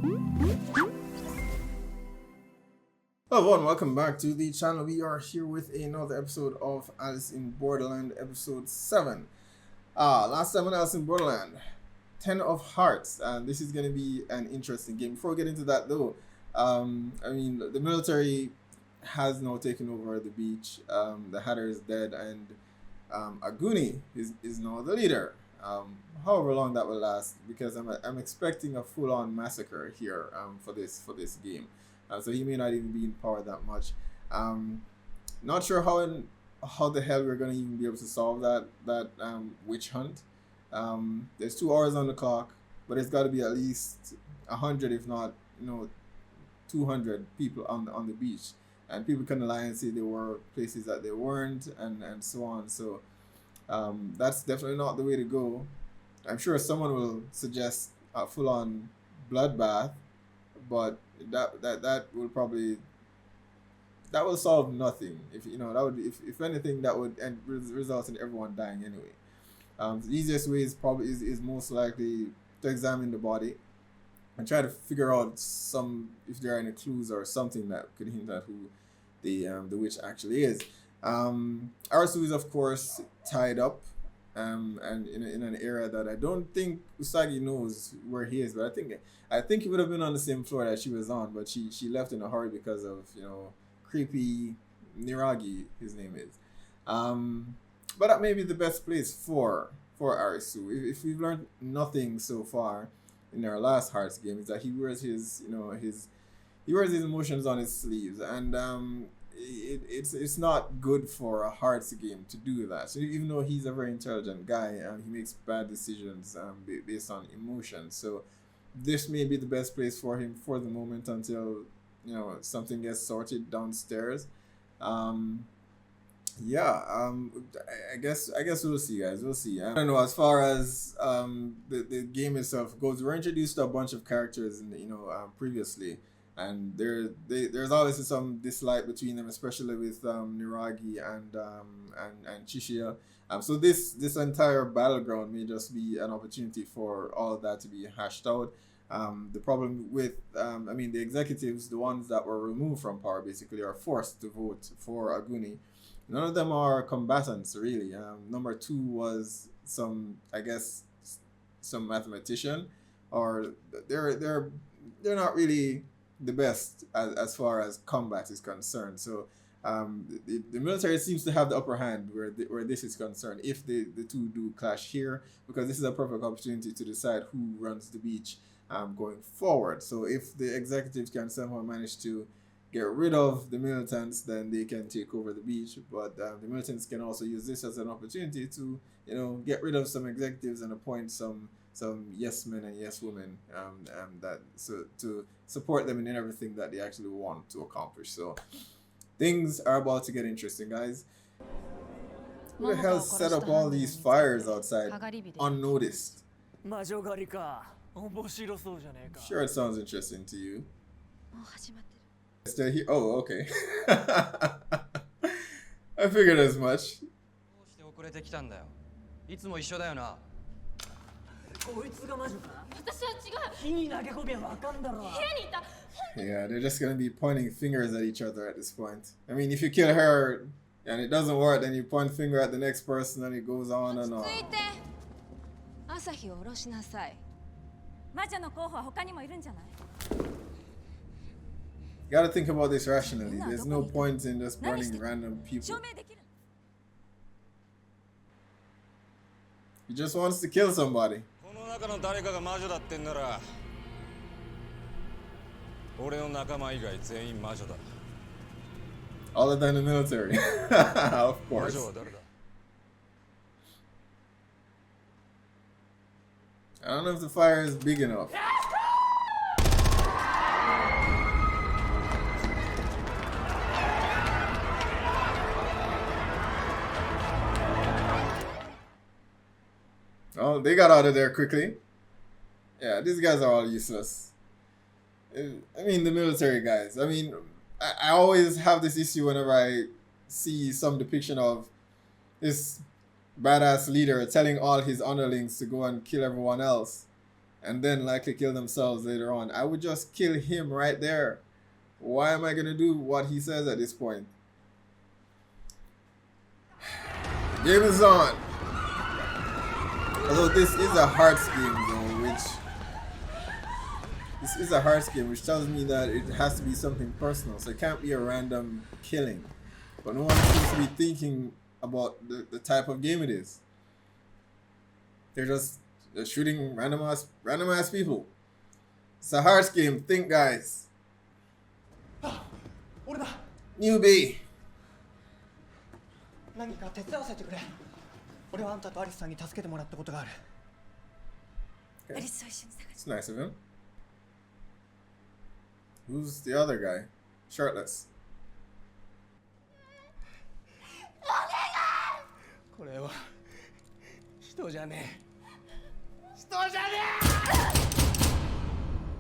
Hello everyone, welcome back to the channel. We are here with another episode of Alice in Borderland, episode 7. Last time on Alice in Borderland, 10 of Hearts, and this is going to be an interesting game. Before we get into that though, the military has now taken over the beach. The Hatter is dead, and Kuni is now the leader. However long that will last, because I'm expecting a full-on massacre here for this game. So he may not even be in power that much. Not sure how the hell we're gonna even be able to solve that witch hunt. There's 2 hours on the clock, but it's got to be at least 100, if not 200 people on the beach, and people can lie and say there were places that they weren't, and so on. So that's definitely not the way to go. I'm sure someone will suggest a full-on bloodbath, but that will solve nothing. If anything, that would result in everyone dying anyway. The easiest way is most likely to examine the body and try to figure out if there are any clues or something that could hint at who the witch actually is. Arisu is of course tied up, and in an area that I don't think Usagi knows where he is, but I think he would have been on the same floor that she was on, but she left in a hurry because of creepy Niragi, his name is. But that may be the best place for Arisu. If we've learned nothing so far in our last Hearts game, is that he wears his emotions on his sleeves, and it's not good for a Hearts game to do that. So even though he's a very intelligent guy, he makes bad decisions based on emotions. So this may be the best place for him for the moment until something gets sorted downstairs. I guess we'll see, guys. We'll see. I don't know. As far as the game itself goes, we're introduced to a bunch of characters previously, and there's obviously some dislike between them, especially with Niragi and Chishiya. So this entire battleground may just be an opportunity for all of that to be hashed out. The problem with the executives, the ones that were removed from power, basically are forced to vote for Aguni. None of them are combatants, really. Number 2 was some mathematician, or they're not really the best as far as combat is concerned. So the military seems to have the upper hand where this is concerned, if the two do clash here, because this is a perfect opportunity to decide who runs the beach going forward. So if the executives can somehow manage to get rid of the militants, then they can take over the beach. But the militants can also use this as an opportunity to get rid of some executives and appoint some yes men and yes women to support them in everything that they actually want to accomplish. So things are about to get interesting, guys. Who the hell set up all these fires outside unnoticed? Sure, it sounds interesting to you. Still here? Oh, okay. I figured as much. Yeah, they're just gonna be pointing fingers at each other at this point. I mean, if you kill her and it doesn't work, then you point finger at the next person and it goes on and on. You gotta think about this rationally. There's no point in just burning random people. He just wants to kill somebody. Other than the military. Of course. I don't know if the fire is big enough. Oh, they got out of there quickly. Yeah, these guys are all useless. I mean, the military guys. I mean, I always have this issue whenever I see some depiction of this badass leader telling all his underlings to go and kill everyone else. and then likely kill themselves later on. I would just kill him right there. Why am I gonna do what he says at this point? The game is on. Although this is a hard scheme though, which tells me that it has to be something personal, so it can't be a random killing. But no one seems to be thinking about the type of game it is. They're shooting random ass people. It's a hard game. Think, guys. Newbie. 何か手伝わせてくれ。俺はあんたとアリスさんに助けてもらったことがある。 Okay. It's nice of him. Who's the other guy? Shirtless. これは人じゃねえ。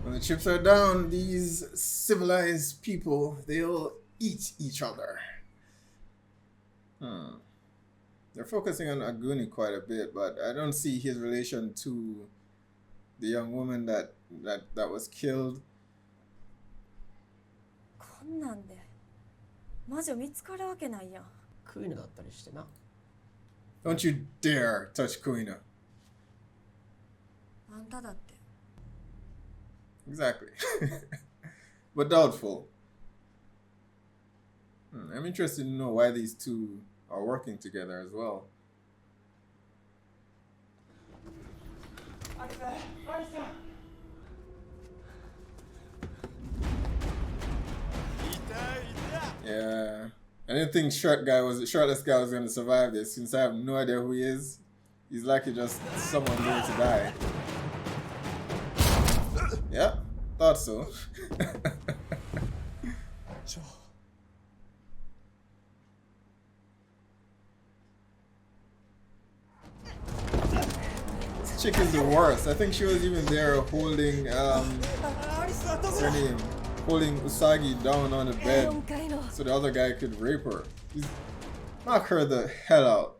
When the chips are down, these civilized people, they'll eat each other. They're focusing on Aguni quite a bit, but I don't see his relation to the young woman that was killed. こんなんで魔女見つかるわけないやん。クイヌだったりしてな。 Don't you dare touch Kuina. あんただって。 Exactly. But doubtful. I'm interested to know why these two are working together as well. Yeah. I didn't think shirtless guy was gonna survive this, since I have no idea who he is. He's likely just someone going to die. Yeah, thought so. This chick is the worst. I think she was even there holding what's her name? Holding Usagi down on the bed so the other guy could rape her. Knock her the hell out.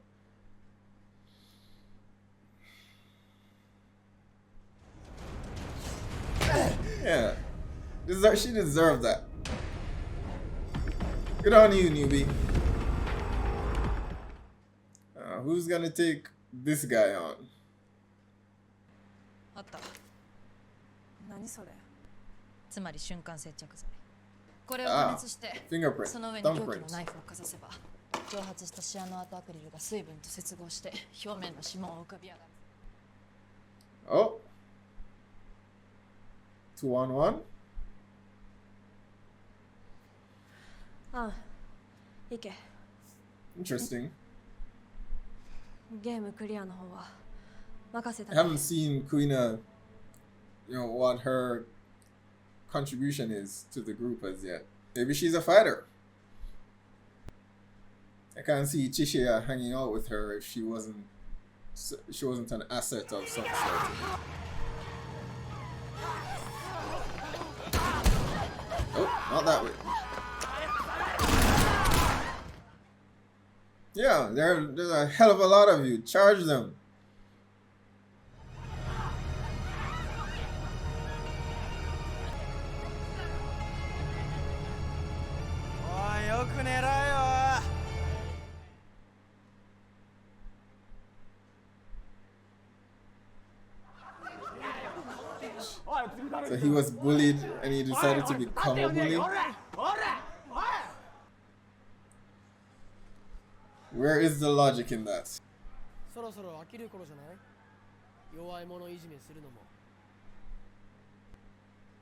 Yeah. She deserved that. Good on you, newbie. Who's gonna take this guy on? あった。何それ。つまり瞬間接着剤。これを加熱して、その上に凶器のナイフをかざせば、蒸発したシアノアートアクリルが水分と接合して表面の指紋を浮かび上がる。Oh. 2-on-1? ああ、行け。Interesting. ゲームクリアの方は任せた。 I haven't seen Kuina, what her contribution is to the group as yet. Maybe she's a fighter. I can't see Chishiya hanging out with her if she wasn't an asset of some sort. Oh, not that way. Yeah, there's a hell of a lot of you. Charge them. So he was bullied and he decided to become a bully? Where is the logic in that?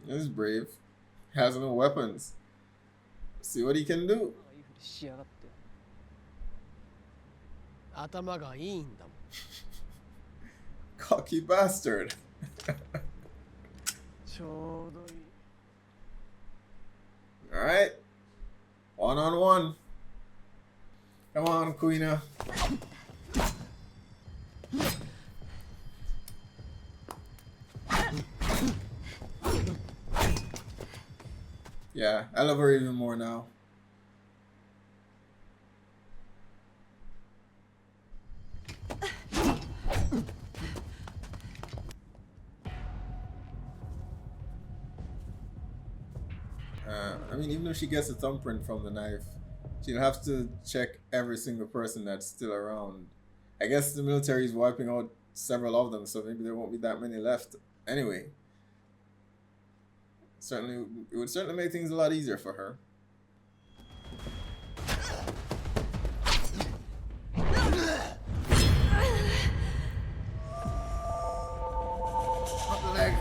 He's brave. Has no weapons. See what he can do. Cocky bastard. Alright. 1-on-1. Come on, Kuina. Yeah, I love her even more now. I mean, even if she gets a thumbprint from the knife, she'll have to check every single person that's still around. I guess the military is wiping out several of them, so maybe there won't be that many left anyway. Certainly, it would certainly make things a lot easier for her. Up the leg.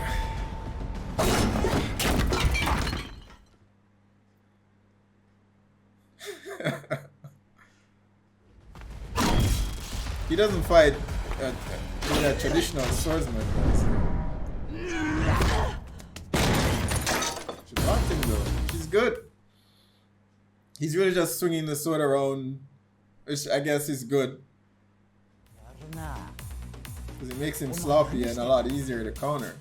He doesn't fight a traditional swordsman does. She blocked him though. She's good. He's really just swinging the sword around, which I guess is good. Because it makes him sloppy and a lot easier to counter.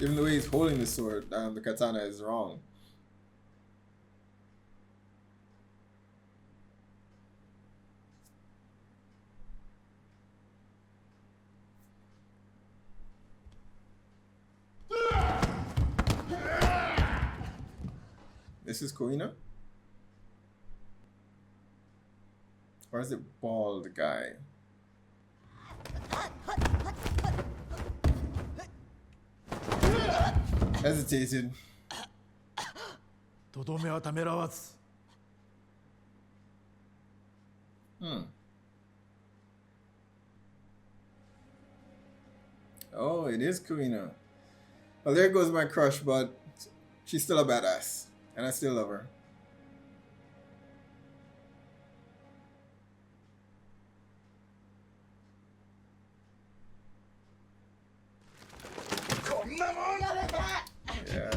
Even the way he's holding the sword, the katana is wrong. This is Kuina? Or is it bald guy? Hesitated. Oh, it is Kuina. Well, there goes my crush, but she's still a badass. And I still love her. Yeah.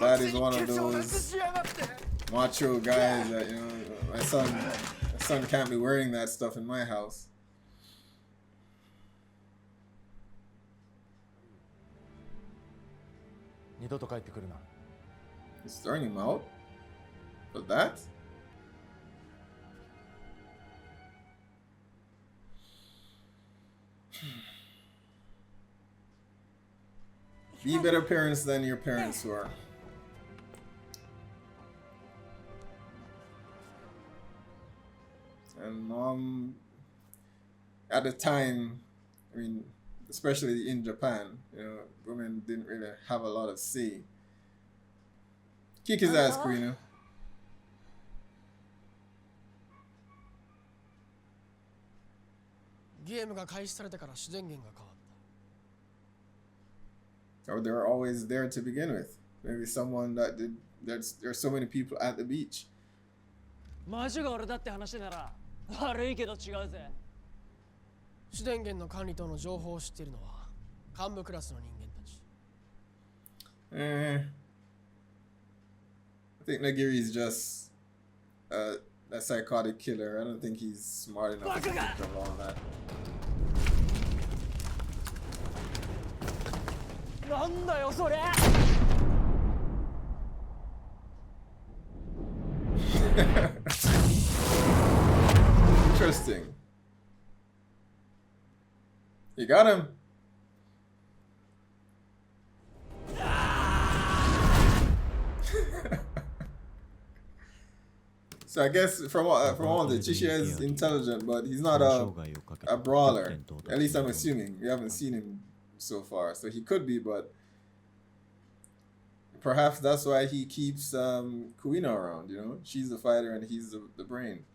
That is one of those macho guys that, you know, my son can't be wearing that stuff in my house. He's throwing him out? For that? Be better parents than your parents were. And mom, at the time, I mean, especially in Japan, you know, women didn't really have a lot of say. Kick his ass, Kuina. Or they were always there to begin with. Maybe someone that did. There's so many people at the beach. 魔女が俺だって話なら悪いけど違うぜ。主電源の管理等の情報を知っているのは幹部クラスの人間たち。I think Nagiri is just a psychotic killer. I don't think he's smart enough to pick up on that. なんだよそれ。Interesting. You got him. So I guess from all the Chisha is intelligent, but he's not a brawler. At least I'm assuming. We haven't seen him so far, so he could be, but perhaps that's why he keeps Kuina around. You know, she's the fighter and he's the brain.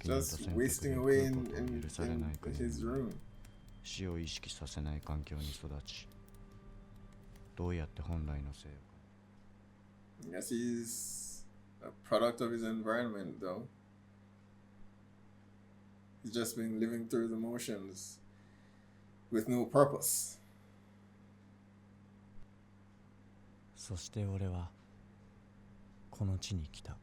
Just wasting away in his room. 死を意識させない環境に育ち、どうやって本来の性を。 I guess he's a product of his environment, though. He's just been living through the motions with no purpose. そして俺はこの地に来た。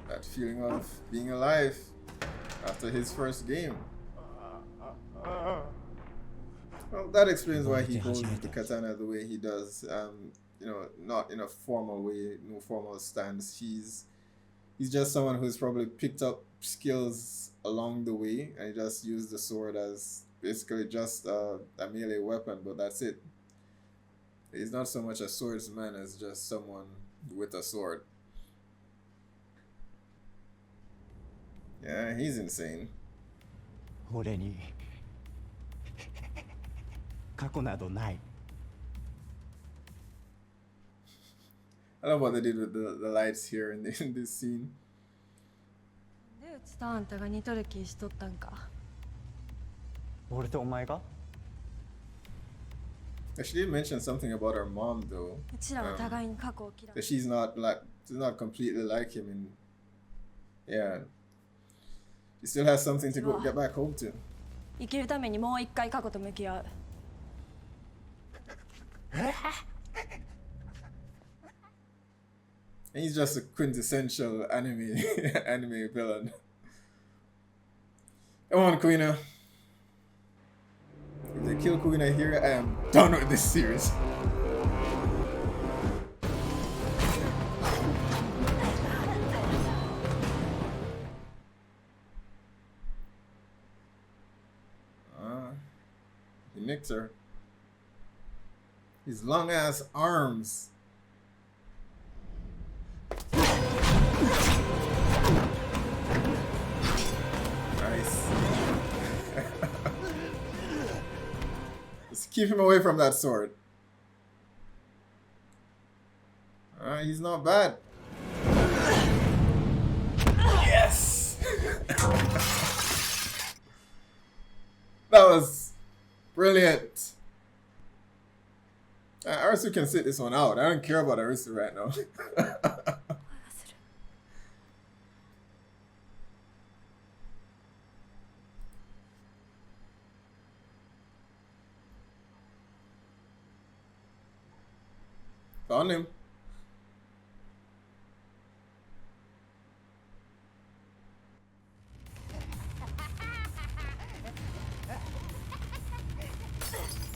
That feeling of being alive. after his first game. Well, that explains why he holds the katana the way he does. You know, not in a formal way, no formal stance. He's just someone who's probably picked up skills along the way, and he just used the sword as basically just a melee weapon, but that's it. He's not so much a swordsman as just someone with a sword. Yeah, he's insane. 俺に過去などない。 I love what they did with the lights here in this scene. でうちとあんたが似とる気しとったんか。俺とお前が She did mention something about her mom though. うちらは互いに過去を嫌う。 That she's not completely like him, and yeah, she still has something to get back home to. 生きるためにもう一回過去と向き合う。And he's just a quintessential anime villain. Come on, Kuni. If they kill Kuni here, I am done with this series. He nicked her. His long ass arms. Nice. Just keep him away from that sword. He's not bad. Yes! That was brilliant. Arisu can sit this one out. I don't care about Arisu right now. Found him.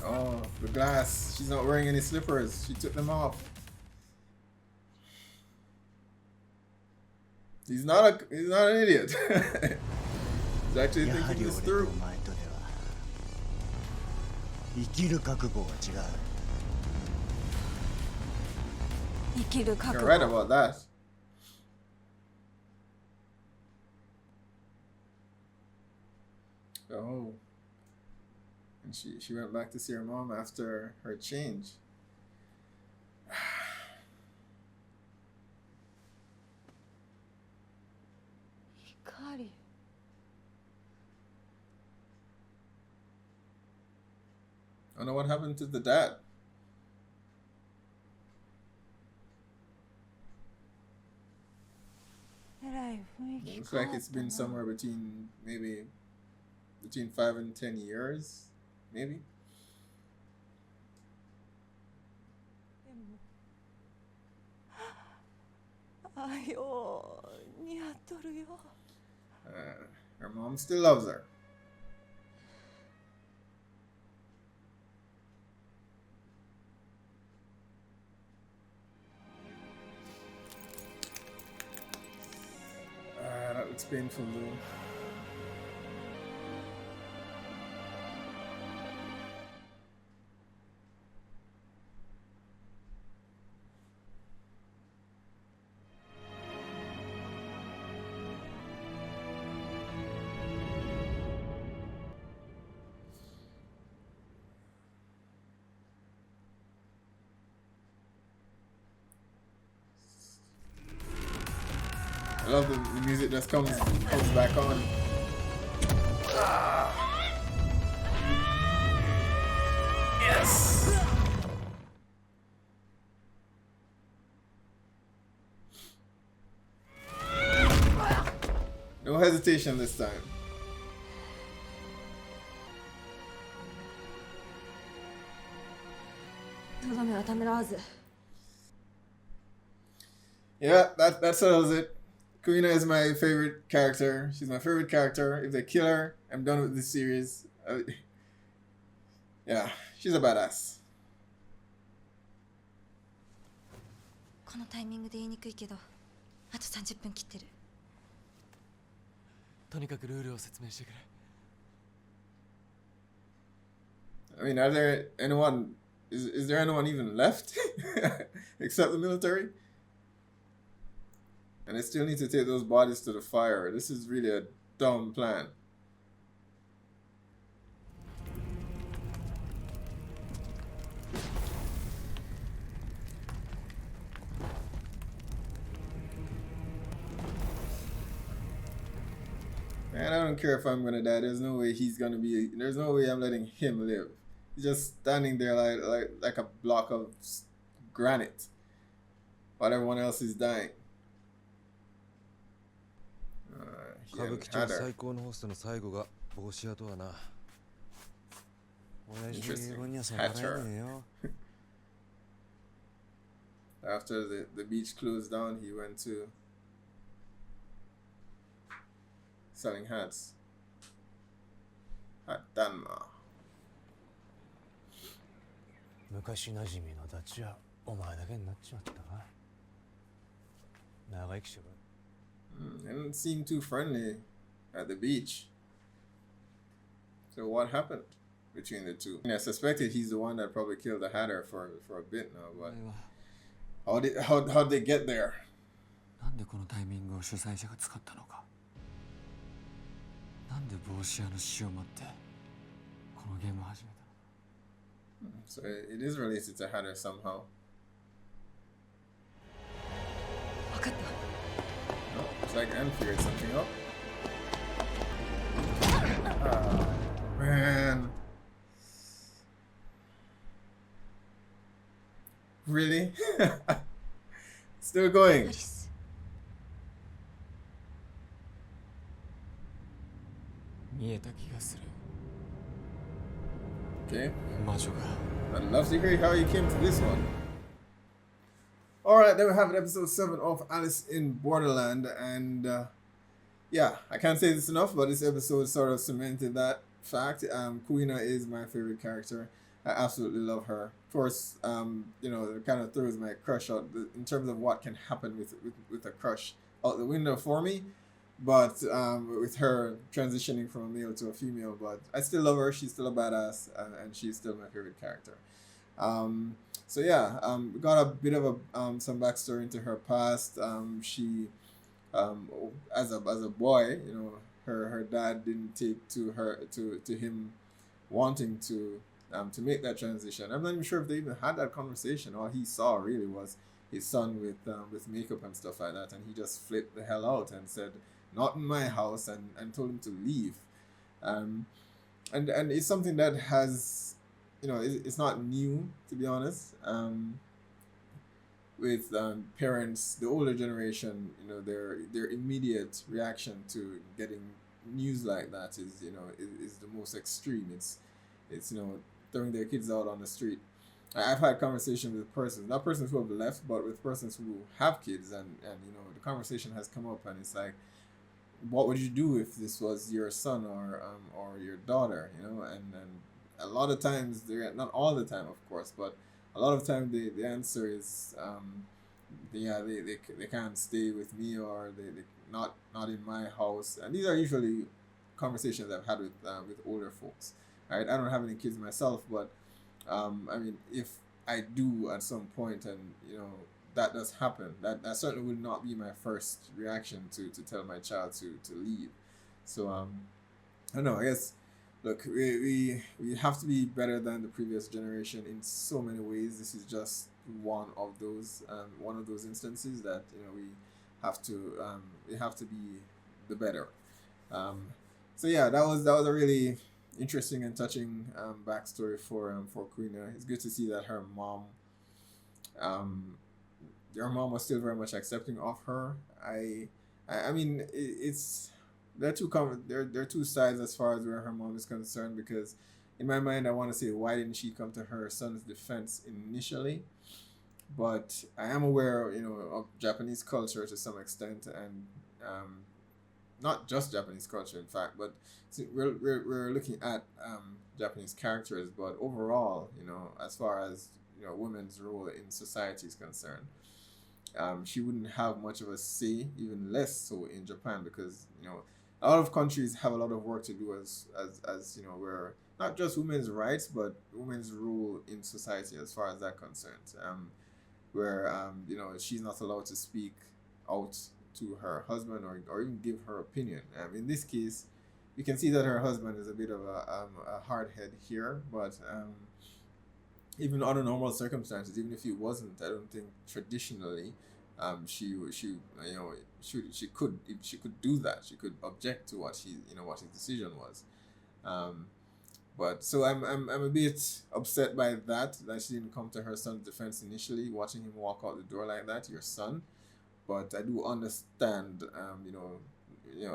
Oh, the glass. She's not wearing any slippers. She took them off. He's not an idiot. He's actually thinking this through. 生きる覚悟は違う。 You're right about that. Oh. And she went back to see her mom after her change. Hikari. I don't know what happened to the dad. Looks like it's been somewhere between 5 and 10 years, maybe. Her mom still loves her. That looks painful though. I love the music that comes back on. Yes! No hesitation this time. Yeah, that settles it. Kuna is my favorite character. She's my favorite character. If they kill her, I'm done with this series. Yeah, she's a badass. このタイミングで言いにくいけど、あと30分切ってる。とにかくルールを説明してくれ。I mean, are there anyone? Is there anyone even left except the military? And they still need to take those bodies to the fire. This is really a dumb plan. Man, I don't care if I'm gonna die. There's no way he's gonna be. There's no way I'm letting him live. He's just standing there like a block of granite, while everyone else is dying. 歌舞伎町最高のホストの最後が帽子屋とはな。親父の英語には逆らえねえよ。After the beach closed down, he went to selling hats. Hat Danma. 昔なじみのダチはお前だけになっちまったか。長生きしろ。Didn't seem too friendly at the beach. So what happened between the two? I suspected he's the one that probably killed the Hatter for a bit now, but how'd they get there? なんでこのタイミングを主催者が使ったのか。なんで帽子屋の死を待ってこのゲームを始めたのか。 So it is related to Hatter somehow. 分かった。Looks like Anne figured something out. Oh, man. Really? Still going. アリス。見えた気がする。 Okay. 魔女が。 I'd love to hear how you came to this one. Alright, then we have episode 7 of Alice in Borderland, and yeah, I can't say this enough, but this episode sort of cemented that fact. Kuni is my favorite character. I absolutely love her. Of course, you know, it kind of throws my crush out in terms of what can happen with a crush out the window for me. But with her transitioning from a male to a female, but I still love her. She's still a badass, and she's still my favorite character. So yeah, we got a bit of some backstory into her past. She, as a boy, you know, her dad didn't take to him wanting to make that transition. I'm not even sure if they even had that conversation. All he saw really was his son with makeup and stuff like that, and he just flipped the hell out and said, "Not in my house," and told him to leave. And it's something that has, you know, it's not new, to be honest. With parents, the older generation, you know, their immediate reaction to getting news like that is, you know, is the most extreme. It's you know, throwing their kids out on the street. I've had conversations with persons, not persons who have left, but with persons who have kids, and you know, the conversation has come up, and it's like, what would you do if this was your son or your daughter, you know? And a lot of times, not all the time, of course, but a lot of time the answer is, yeah, they can't stay with me, or they not in my house. And these are usually conversations I've had with older folks. Right? I don't have any kids myself, but I mean, if I do at some point, and you know, that does happen, that certainly would not be my first reaction to tell my child to leave. So I don't know, I guess, look, we have to be better than the previous generation in so many ways. This is just one of those instances that, you know, we have to be the better. So yeah, that was a really interesting and touching backstory for Kuni. It's good to see that her mom was still very much accepting of her. I mean, there are two sides as far as where her mom is concerned, because in my mind I want to say, why didn't she come to her son's defense initially? But I am aware, you know, of Japanese culture to some extent, and not just Japanese culture, in fact, but we're looking at Japanese characters, but overall, as far as women's role in society is concerned, she wouldn't have much of a say, even less so in Japan, because a lot of countries have a lot of work to do as where not just women's rights, but women's role in society as far as that concerns. Where she's not allowed to speak out to her husband or even give her opinion. In this case, you can see that her husband is a bit of a hard head here, but even under normal circumstances, even if he wasn't, I don't think traditionally she could do that. She could object to what his decision was. But so I'm a bit upset by that she didn't come to her son's defense initially, watching him walk out the door like that, your son. But I do understand,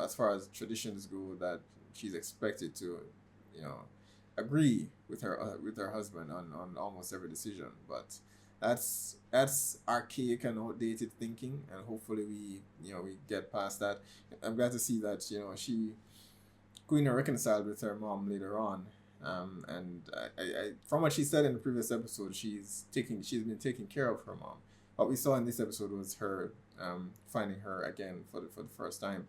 as far as traditions go, that she's expected to, agree with her husband on almost every decision. But that's archaic and outdated thinking, and hopefully we get past that. I'm glad to see that Kuni reconciled with her mom later on. And I from what she said in the previous episode, she's been taking care of her mom. What we saw in this episode was her finding her again for the first time.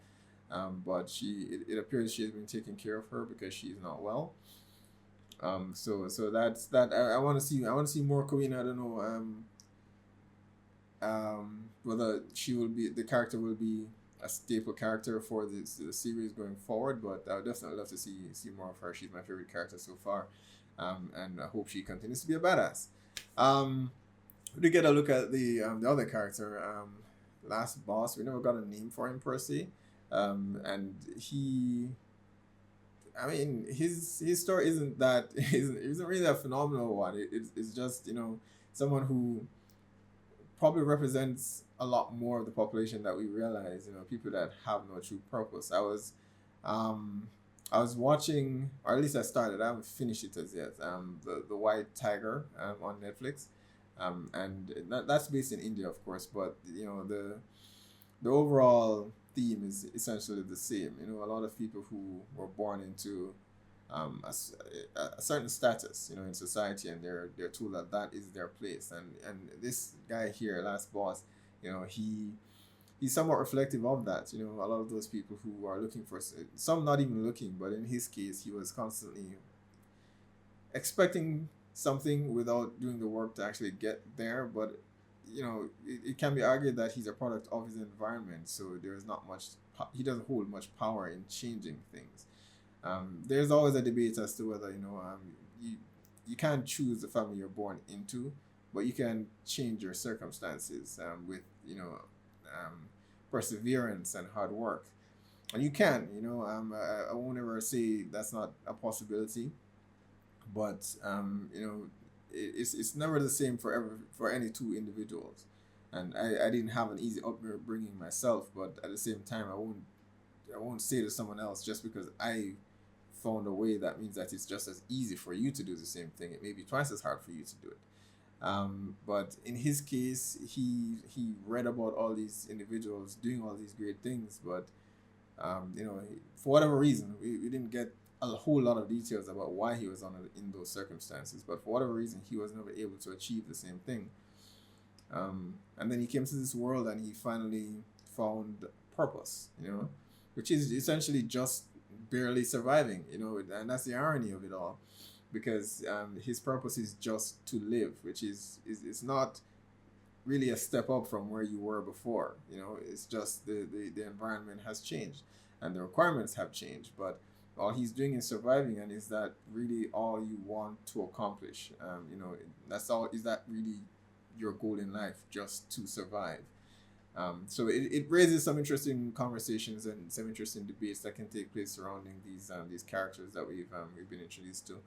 But it appears she has been taking care of her because she's not well. So that's that. I want to see more Kuni. I don't know whether the character will be a staple character for the series going forward, but I would definitely love to see more of her. She's my favorite character so far, and I hope she continues to be a badass. We did get a look at the other character, last boss. We never got a name for him per se, and his story isn't really a phenomenal one. It's just someone who probably represents a lot more of the population that we realize, people that have no true purpose. I was watching, or at least I started, I haven't finished it as yet, the White Tiger on Netflix, and that's based in India, of course, but the overall theme is essentially the same. A lot of people who were born into a certain status, in society, and they're told that is their place. And this guy here, last boss, he's somewhat reflective of that. A lot of those people who are looking for, some not even looking, but in his case, he was constantly expecting something without doing the work to actually get there. But it can be argued that he's a product of his environment, so there's not much. He doesn't hold much power in changing things. There's always a debate as to whether you can't choose the family you're born into, but you can change your circumstances with perseverance and hard work, and you can. I won't ever say that's not a possibility, but it's never the same for any two individuals. And I didn't have an easy upbringing myself, but at the same time, I won't say to someone else just because I found a way, that means that it's just as easy for you to do the same thing. It may be twice as hard for you to do it. But in his case, he read about all these individuals doing all these great things, but for whatever reason, we didn't get a whole lot of details about why he was in those circumstances. But for whatever reason, he was never able to achieve the same thing. And then he came to this world and he finally found purpose, which is essentially just barely surviving, and that's the irony of it all, because his purpose is just to live, which is not really a step up from where you were before. It's just the environment has changed and the requirements have changed, but all he's doing is surviving. And is that really all you want to accomplish? That's all. Is that really your goal in life, just to survive? So it raises some interesting conversations and some interesting debates that can take place surrounding these characters that we've been introduced to,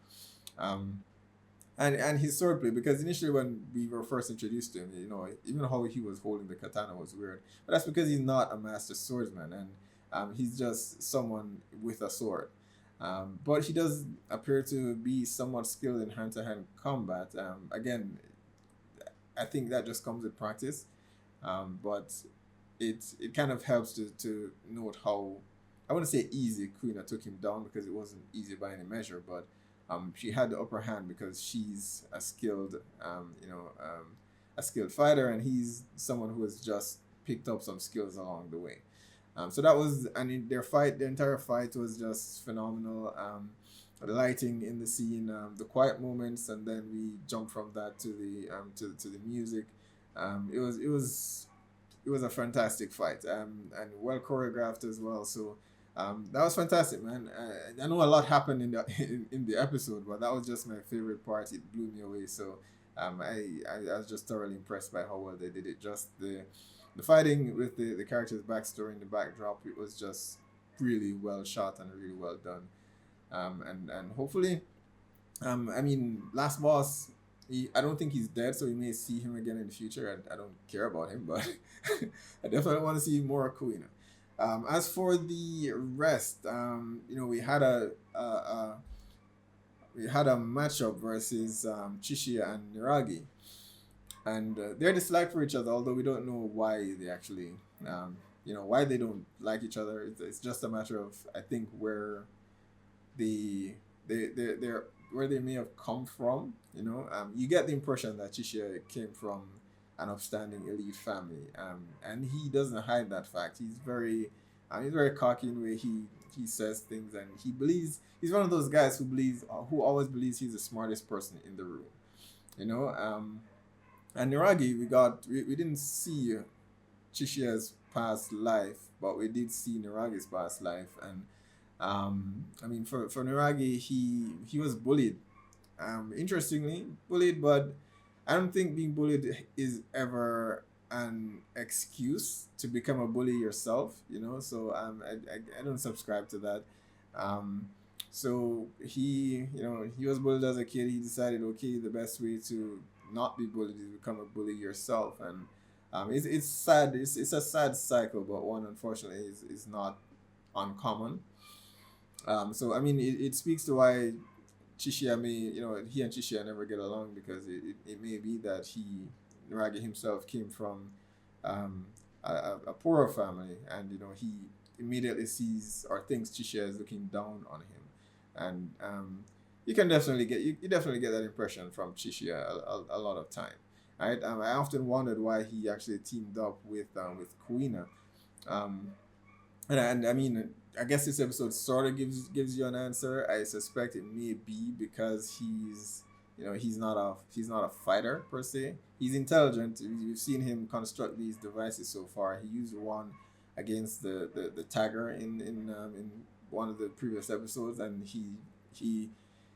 and his swordplay. Because initially when we were first introduced to him, even how he was holding the katana was weird. But that's because he's not a master swordsman, and he's just someone with a sword. But he does appear to be somewhat skilled in hand-to-hand combat. Again, I think that just comes with practice. But it kind of helps to note how, I wouldn't say easy Kuna took him down, because it wasn't easy by any measure, but she had the upper hand because she's a skilled a skilled fighter, and he's someone who has just picked up some skills along the way. So that was, and in their fight, the entire fight was just phenomenal. The lighting in the scene, the quiet moments, and then we jump from that to the to the music. It was a fantastic fight, and well choreographed as well. So that was fantastic, man. I know a lot happened in the in the episode, but that was just my favorite part. It blew me away. So I was just thoroughly impressed by how well they did it. Just the fighting with the character's backstory in the backdrop, it was just really well shot and really well done. And hopefully, I mean, last boss, I don't think he's dead, so we may see him again in the future. I don't care about him, but I definitely want to see more Kuina. As for the rest, we had a matchup versus Chishiya and Niragi, and they're disliked for each other, although we don't know why they actually, why they don't like each other. It's just a matter of, I think, where where they may have come from. You get the impression that Chishiya came from an upstanding elite family, and he doesn't hide that fact. He's very cocky in the way he says things, and he's one of those guys who always believes he's the smartest person in the room. And Niragi, we didn't see Chishiya's past life, but we did see Niragi's past life, and I mean, for Niragi, he was bullied. Interestingly, bullied, but I don't think being bullied is ever an excuse to become a bully yourself. So I don't subscribe to that. So he was bullied as a kid. He decided, okay, the best way to not be bullied is become a bully yourself, and it's sad. It's a sad cycle, but one, unfortunately, is not uncommon. So I mean, it speaks to why Chishiya he and Chishiya never get along, because it may be that Niragi himself came from a poorer family, and he immediately sees or thinks Chishiya is looking down on him, and you definitely get that impression from Chishiya a lot of time. Right? I often wondered why he actually teamed up with Kuina. And I mean, I guess this episode sort of gives you an answer. I suspect it may be because he's not a fighter per se. He's intelligent. You've seen him construct these devices so far. He used one against the tagger in one of the previous episodes, and he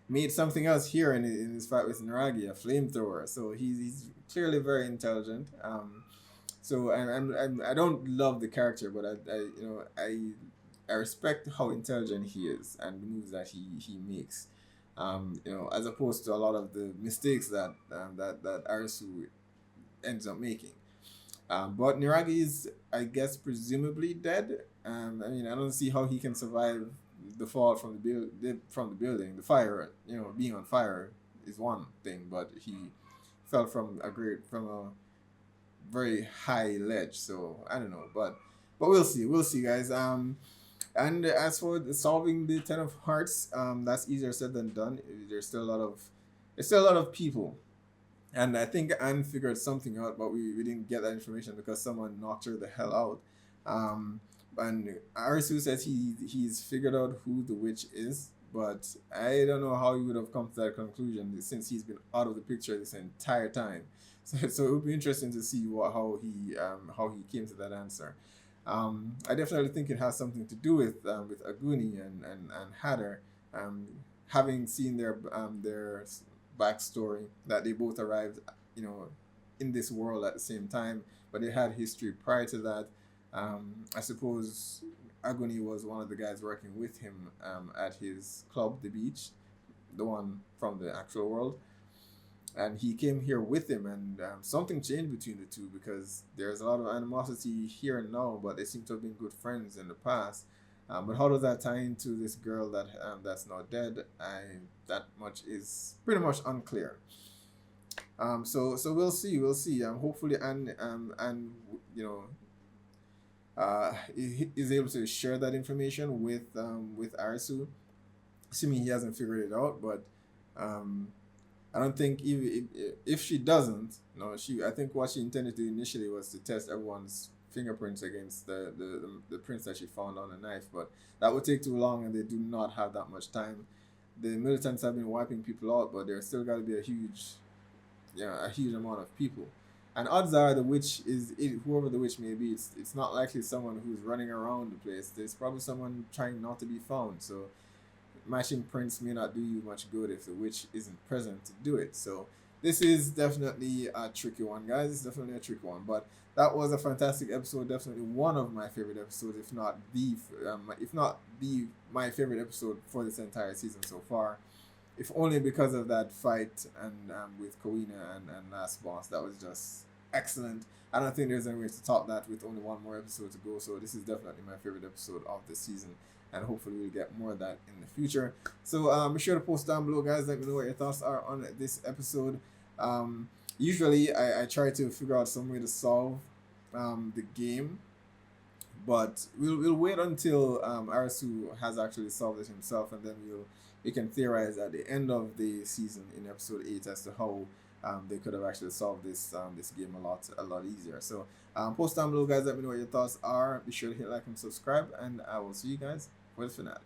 made something else here in his fight with Niragi, a flamethrower. So he's clearly very intelligent. So I don't love the character, but I respect how intelligent he is and the moves that he makes. As opposed to a lot of the mistakes that Arisu ends up making. But Niragi is, I guess, presumably dead. I mean, I don't see how he can survive the fall from the building. The fire, being on fire is one thing, but he fell from a very high ledge. So I don't know, but we'll see, guys. And as for solving the 10 of Hearts, that's easier said than done. There's still a lot of people, and I think Anne figured something out, but we didn't get that information because someone knocked her the hell out. And Arisu says he's figured out who the witch is, but I don't know how he would have come to that conclusion since he's been out of the picture this entire time. So it would be interesting to see how he came to that answer. I definitely think it has something to do with Aguni and Hatter, having seen their backstory, that they both arrived in this world at the same time, but they had history prior to that. I suppose Aguni was one of the guys working with him at his club, the beach, the one from the actual world. And he came here with him, and something changed between the two, because there's a lot of animosity here and now, but they seem to have been good friends in the past. But how does that tie into this girl that's not dead? That much is pretty much unclear. So we'll see. Hopefully, and is able to share that information with Arisu, assuming he hasn't figured it out. But I don't think if she doesn't, no, I think what she intended to do initially was to test everyone's fingerprints against the prints that she found on the knife, but that would take too long, and they do not have that much time. The militants have been wiping people out, but there's still got to be a huge amount of people. And odds are the witch whoever the witch may be, it's not likely someone who's running around the place. There's probably someone trying not to be found. So matching prints may not do you much good if the witch isn't present to do it. So this is definitely a tricky one, guys. It's definitely a tricky one. But that was a fantastic episode. Definitely one of my favorite episodes, if not my favorite episode for this entire season so far. If only because of that fight and with Kawina and Last Boss. That was just excellent. I don't think there's any way to top that with only one more episode to go. So this is definitely my favorite episode of the season. And hopefully we'll get more of that in the future. So be sure to post down below, guys. Let me know what your thoughts are on this episode. Usually I try to figure out some way to solve the game. But we'll wait until Arisu has actually solved it himself, and then we can theorize at the end of the season in episode 8 as to how they could have actually solved this game a lot easier. So post down below, guys. Let me know what your thoughts are. Be sure to hit like and subscribe, and I will see you guys for the finale.